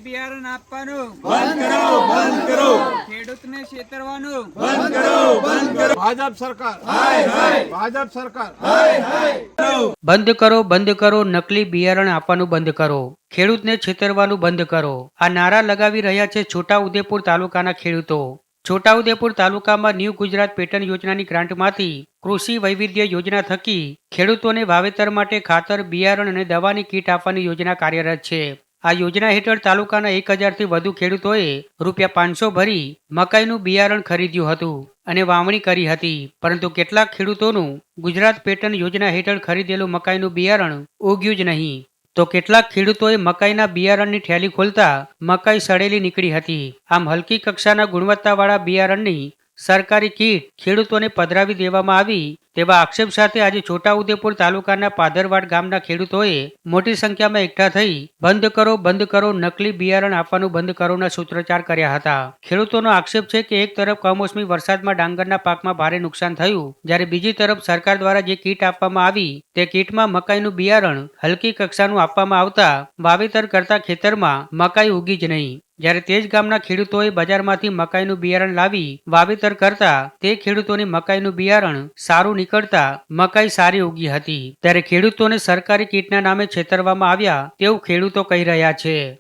બિયારણ આપવાનું બંધ કરો, બંધ કરો. ખેડૂતને છેતરવાનું બંધ કરો, બંધ કરો. ભાજપ સરકાર, હાય હાય. ભાજપ સરકાર, હાય હાય. બંધ કરો નકલી બિયારણ આપવાનું બંધ કરો, ખેડૂતને છેતરવાનું બંધ કરો. આ નારા લગાવી રહ્યા છે છોટાઉદેપુર તાલુકાના ખેડૂતો. છોટાઉદેપુર તાલુકામાં ન્યૂ ગુજરાત પેટર્ન યોજનાની ગ્રાન્ટમાંથી કૃષિ વૈવિધ્ય યોજના થકી ખેડૂતોને વાવેતર માટે ખાતર, બિયારણ અને દવાની કીટ આપવાની યોજના કાર્યરત છે. આ યોજના હેઠળ તાલુકાના 1000થી વધુ ખેડૂતોએ ₹500 ભરી મકાઈનું બિયારણ ખરીદ્યું હતું અને વાવણી કરી હતી. પરંતુ કેટલાક ખેડૂતોનું ગુજરાત પેટર્ન યોજના હેઠળ ખરીદેલું મકાઈનું બિયારણ ઉગ્યું જ નહીં. તો કેટલાક ખેડૂતોએ મકાઈના બિયારણની થેલી ખોલતા મકાઈ સડેલી નીકળી હતી. આમ હલકી કક્ષાના ગુણવત્તાવાળા બિયારણની સરકારી કીટ ખેડૂતોને પધરાવી દેવામાં આવી તેવા આક્ષેપ સાથે આજે છોટાઉદેપુર તાલુકાના પાદરવાડ ગામના ખેડૂતોએ મોટી સંખ્યામાં એકઠા થઈ બંધ કરો નકલી બિયારણ આપવાનું બંધ કરોના સૂત્રોચ્ચાર કર્યા હતા. ખેડૂતોનો આક્ષેપ છે કે એક તરફ કમોસમી વરસાદમાં ડાંગરના પાકમાં ભારે નુકસાન થયું, જ્યારે બીજી તરફ સરકાર દ્વારા જે કીટ આપવામાં આવી તે કીટમાં મકાઈનું બિયારણ હલકી કક્ષાનું આપવામાં આવતા વાવેતર કરતા ખેતરમાં મકાઈ ઉગી જ નહીં. જ્યારે તે જ ગામના ખેડૂતોએ બજારમાંથી મકાઈનું બિયારણ લાવી વાવેતર કરતા તે ખેડૂતોની મકાઈનું બિયારણ સારું નીકળતા મકાઈ સારી ઉગી હતી. ત્યારે ખેડૂતોને સરકારી કીટના નામે છેતરવામાં આવ્યા તેવું ખેડૂતો કહી રહ્યા છે.